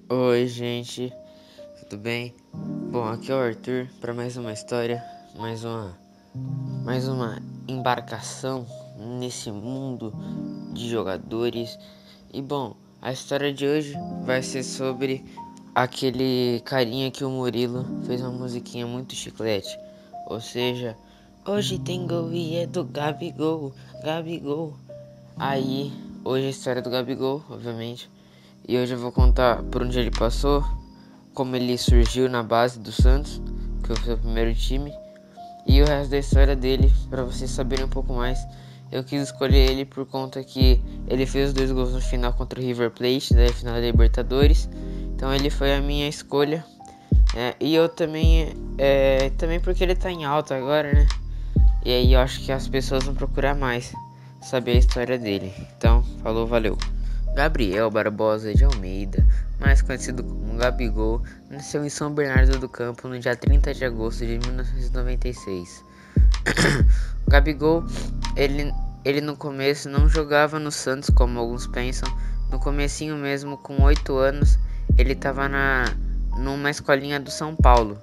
Oi, gente, tudo bem? Bom, aqui é o Arthur para mais uma história, mais uma embarcação nesse mundo de jogadores. E bom, a história de hoje vai ser sobre aquele carinha que o Murilo fez uma musiquinha muito chiclete. Ou seja, hoje tem gol e é do Gabigol, Gabigol. Aí, hoje a história do Gabigol, obviamente. E hoje eu vou contar por onde ele passou, como ele surgiu na base do Santos, que foi o seu primeiro time, e o resto da história dele, para vocês saberem um pouco mais. Eu quis escolher ele por conta que ele fez os 2 gols no final contra o River Plate, da final da Libertadores. Então ele foi a minha escolha. E eu também porque ele tá em alta agora, né? E aí eu acho que as pessoas vão procurar mais saber a história dele. Então, falou, valeu. Gabriel Barbosa de Almeida, mais conhecido como Gabigol, nasceu em São Bernardo do Campo no dia 30 de agosto de 1996. O Gabigol, ele no começo não jogava no Santos como alguns pensam. No comecinho mesmo, com 8 anos, ele estava numa escolinha do São Paulo.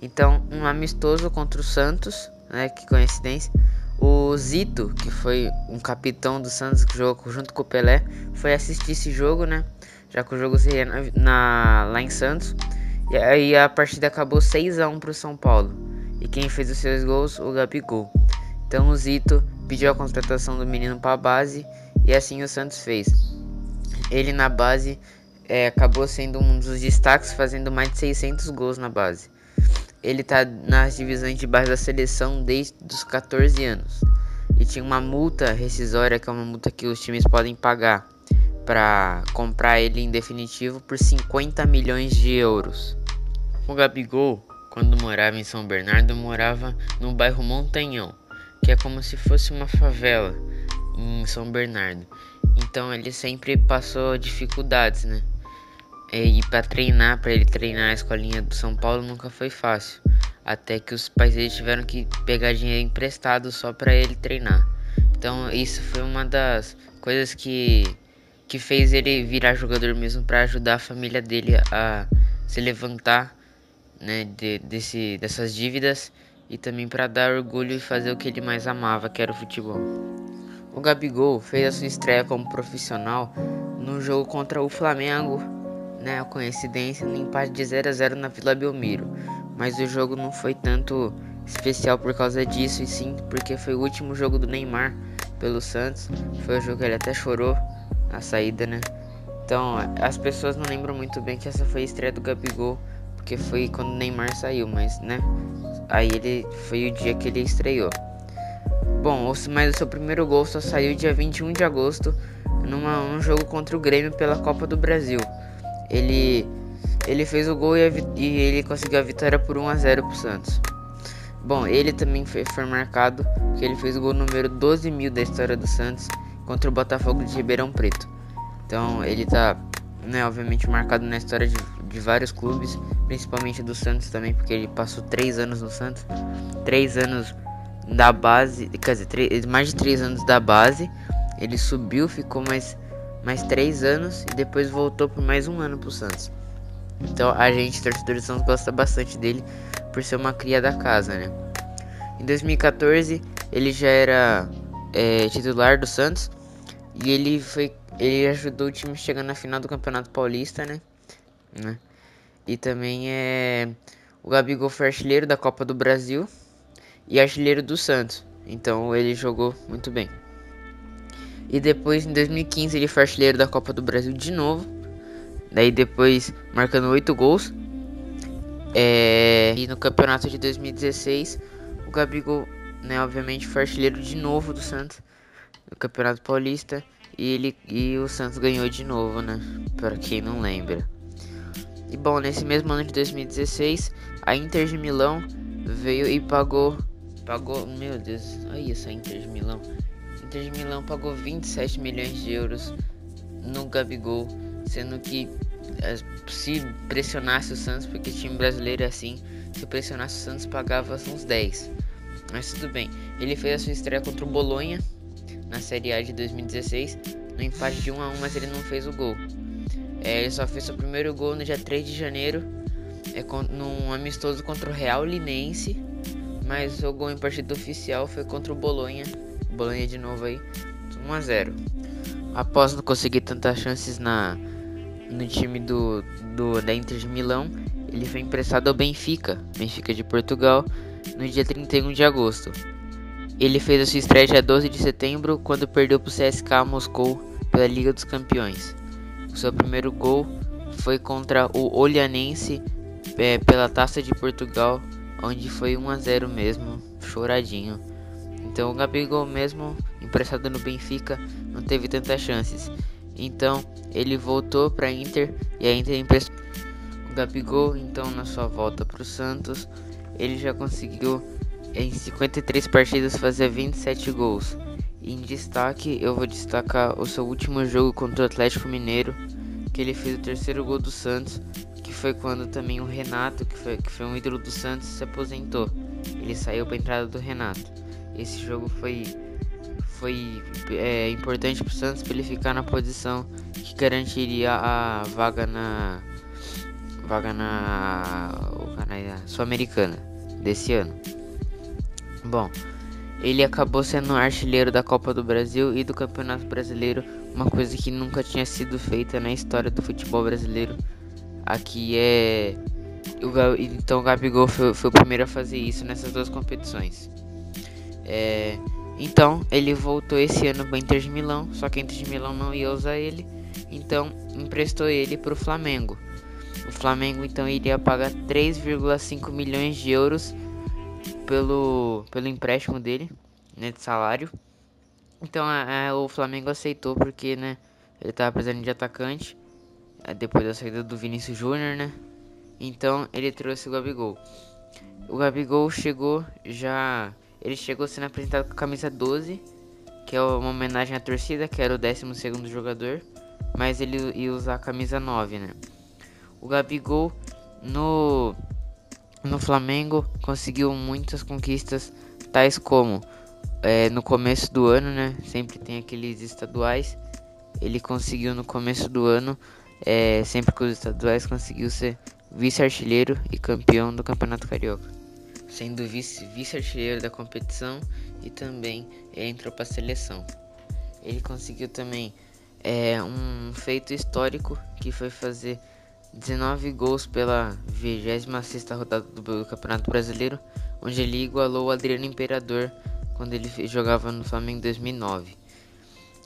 Então, um amistoso contra o Santos, né, que coincidência. O Zito, que foi um capitão do Santos que jogou junto com o Pelé, foi assistir esse jogo, né? Já que o jogo seria lá em Santos. E aí a partida acabou 6-1 pro São Paulo. E quem fez os seus gols? O Gabigol. Então o Zito pediu a contratação do menino para a base e assim o Santos fez. Ele na base acabou sendo um dos destaques, fazendo mais de 600 gols na base. Ele tá nas divisões de base da seleção desde os 14 anos. E tinha uma multa rescisória, que é uma multa que os times podem pagar para comprar ele em definitivo por 50 milhões de euros. O Gabigol, quando morava em São Bernardo, morava no bairro Montanhão, que é como se fosse uma favela em São Bernardo. Então ele sempre passou dificuldades, né? E para ele treinar a escolinha do São Paulo nunca foi fácil. Até que os pais dele tiveram que pegar dinheiro emprestado só para ele treinar. Então isso foi uma das coisas que fez ele virar jogador mesmo, para ajudar a família dele a se levantar, né, dessas dívidas, e também para dar orgulho e fazer o que ele mais amava, que era o futebol. O Gabigol fez a sua estreia como profissional no jogo contra o Flamengo, né, a coincidência, no empate de 0-0 na Vila Belmiro. Mas o jogo não foi tanto especial por causa disso, e sim porque foi o último jogo do Neymar pelo Santos. Foi o jogo que ele até chorou na saída, né? Então as pessoas não lembram muito bem que essa foi a estreia do Gabigol, porque foi quando o Neymar saiu, mas né, aí ele foi o dia que ele estreou. Bom, mas o seu primeiro gol só saiu dia 21 de agosto num jogo contra o Grêmio pela Copa do Brasil. Ele fez o gol e ele conseguiu a vitória por 1-0 pro Santos. Bom, ele também foi marcado porque ele fez o gol número 12.000 da história do Santos contra o Botafogo de Ribeirão Preto. Então ele tá, né, obviamente marcado na história de vários clubes, principalmente do Santos também, porque ele passou 3 anos no Santos, 3 anos da base, quer dizer, mais de 3 anos da base. Ele subiu, ficou mais 3 anos e depois voltou por mais 1 ano pro Santos. Então a gente, torcedor do Santos, gosta bastante dele por ser uma cria da casa, né? Em 2014 ele já era titular do Santos e ele ajudou o time a chegar na final do Campeonato Paulista, né? E também o Gabigol foi artilheiro da Copa do Brasil e artilheiro do Santos. Então ele jogou muito bem. E depois, em 2015, ele foi artilheiro da Copa do Brasil de novo. Daí depois marcando 8 gols. E no campeonato de 2016, o Gabigol, né, obviamente foi artilheiro de novo do Santos no Campeonato Paulista. E o Santos ganhou de novo, né? Para quem não lembra. E bom, nesse mesmo ano de 2016, a Inter de Milão veio e pagou, meu Deus, olha essa Inter de Milão. Inter de Milão pagou 27 milhões de euros no Gabigol, sendo que se pressionasse o Santos, porque o time brasileiro é assim, se pressionasse o Santos pagava uns 10. Mas tudo bem, ele fez a sua estreia contra o Bolonha na Série A de 2016, no empate de 1-1, mas ele não fez o gol. Ele só fez seu primeiro gol no dia 3 de janeiro, num amistoso contra o Real Linense, mas o seu gol em partida oficial foi contra o Bolonha de novo aí, 1-0. Após não conseguir tantas chances no time da Inter de Milão, ele foi emprestado ao Benfica de Portugal, no dia 31 de agosto. Ele fez a sua estreia dia 12 de setembro, quando perdeu para o CSKA Moscou pela Liga dos Campeões. O seu primeiro gol foi contra o Olhanense pela Taça de Portugal, onde foi 1-0 mesmo, choradinho. Então o Gabigol, mesmo emprestado no Benfica, não teve tantas chances. Então ele voltou para a Inter e a Inter emprestou o Gabigol. Então, na sua volta para o Santos, ele já conseguiu em 53 partidas fazer 27 gols. E em destaque, eu vou destacar o seu último jogo contra o Atlético Mineiro, que ele fez o terceiro gol do Santos, que foi quando também o Renato, que foi um ídolo do Santos, se aposentou. Ele saiu para a entrada do Renato. Esse jogo foi importante para o Santos, para ele ficar na posição que garantiria a vaga na Sul-Americana desse ano. Bom, ele acabou sendo artilheiro da Copa do Brasil e do Campeonato Brasileiro, uma coisa que nunca tinha sido feita na história do futebol brasileiro. Então o Gabigol foi o primeiro a fazer isso nessas duas competições. Então ele voltou esse ano para o Inter de Milão, só que a Inter de Milão não ia usar ele, então emprestou ele para o Flamengo. O Flamengo então iria pagar 3,5 milhões de euros pelo empréstimo dele, né, de salário. Então o Flamengo aceitou porque, né, ele estava precisando de atacante depois da saída do Vinícius Júnior, né? Então ele trouxe o Gabigol. O Gabigol chegou sendo apresentado com a camisa 12, que é uma homenagem à torcida, que era o 12º jogador, mas ele ia usar a camisa 9, né? O Gabigol no Flamengo conseguiu muitas conquistas, tais como no começo do ano, né? Sempre tem aqueles estaduais. Ele conseguiu no começo do ano, sempre com os estaduais, conseguiu ser vice-artilheiro e campeão do Campeonato Carioca, sendo vice-artilheiro da competição, e também entrou para a seleção. Ele conseguiu também um feito histórico, que foi fazer 19 gols pela 26ª rodada do Campeonato Brasileiro, onde ele igualou o Adriano Imperador quando ele jogava no Flamengo em 2009.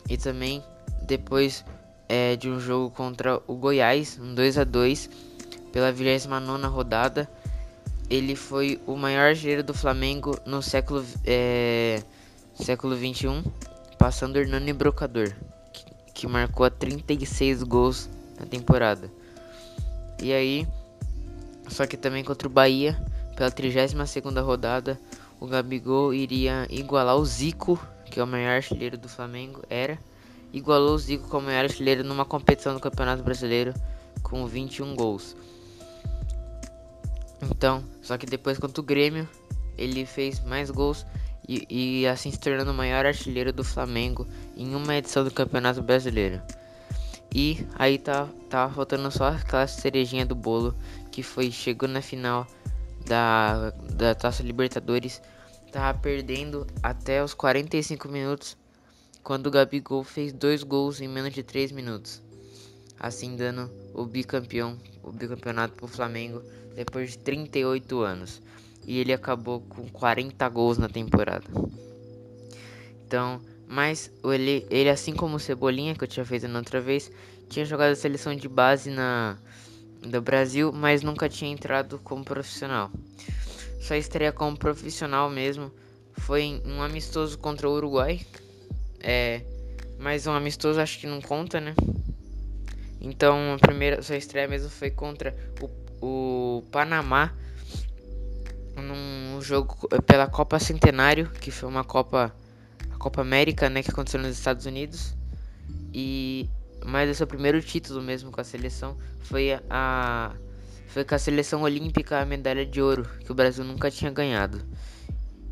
E também depois de um jogo contra o Goiás, um 2-2, pela 29ª rodada, ele foi o maior artilheiro do Flamengo no século XXI, passando Hernani Brocador, que marcou 36 gols na temporada. E aí, só que também contra o Bahia, pela 32ª rodada, o Gabigol iria igualar o Zico, que é o maior artilheiro do Flamengo, igualou o Zico como maior artilheiro numa competição do Campeonato Brasileiro com 21 gols. Então, só que depois contra o Grêmio, ele fez mais gols e assim se tornando o maior artilheiro do Flamengo em uma edição do Campeonato Brasileiro. E aí tava faltando só aquela cerejinha do bolo, que chegou na final da Taça Libertadores. Tava perdendo até os 45 minutos, quando o Gabigol fez 2 gols em menos de 3 minutos, assim dando o bicampeonato pro Flamengo depois de 38 anos. E ele acabou com 40 gols na temporada. Então, mas ele, assim como o Cebolinha, que eu tinha feito na outra vez, tinha jogado a seleção de base do Brasil, mas nunca tinha entrado como profissional. Sua estreia como profissional mesmo foi em um amistoso contra o Uruguai. Mas um amistoso acho que não conta, né? Então sua estreia mesmo foi contra o Panamá, num jogo pela Copa Centenário, que foi a Copa América, né, que aconteceu nos Estados Unidos. Mas o seu primeiro título mesmo com a seleção foi com a seleção olímpica, a medalha de ouro, que o Brasil nunca tinha ganhado.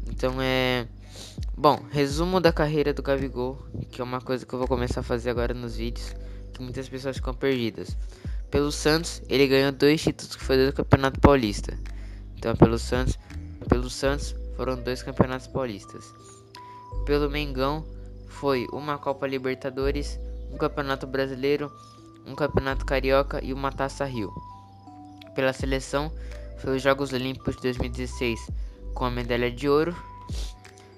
Então bom, resumo da carreira do Gabigol, que é uma coisa que eu vou começar a fazer agora nos vídeos, que muitas pessoas ficam perdidas. Pelo Santos, ele ganhou 2 títulos que foi do Campeonato Paulista. Então, pelo Santos foram 2 Campeonatos Paulistas. Pelo Mengão, foi uma Copa Libertadores, um Campeonato Brasileiro, um Campeonato Carioca e uma Taça Rio. Pela seleção, foi os Jogos Olímpicos de 2016 com a medalha de ouro.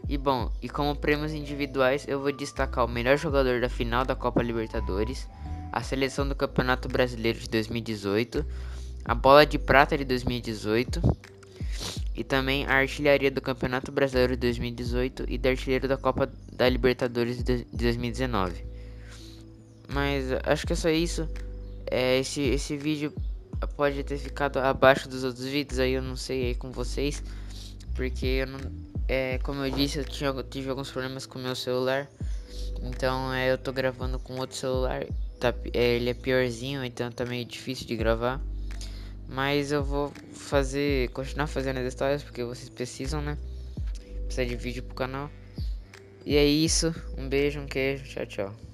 E como prêmios individuais, eu vou destacar o melhor jogador da final da Copa Libertadores, a seleção do Campeonato Brasileiro de 2018, a bola de prata de 2018 e também a artilharia do Campeonato Brasileiro de 2018 e da artilheiro da Copa da Libertadores de 2019. Mas acho que é só isso. Esse vídeo pode ter ficado abaixo dos outros vídeos, aí eu não sei aí com vocês, porque eu não, como eu disse, eu tive alguns problemas com o meu celular. Então eu tô gravando com outro celular, ele é piorzinho, então tá meio difícil de gravar. Mas eu vou continuar fazendo as histórias, porque vocês precisam, né? Precisa de vídeo pro canal. E é isso, um beijo, um queijo, tchau, tchau.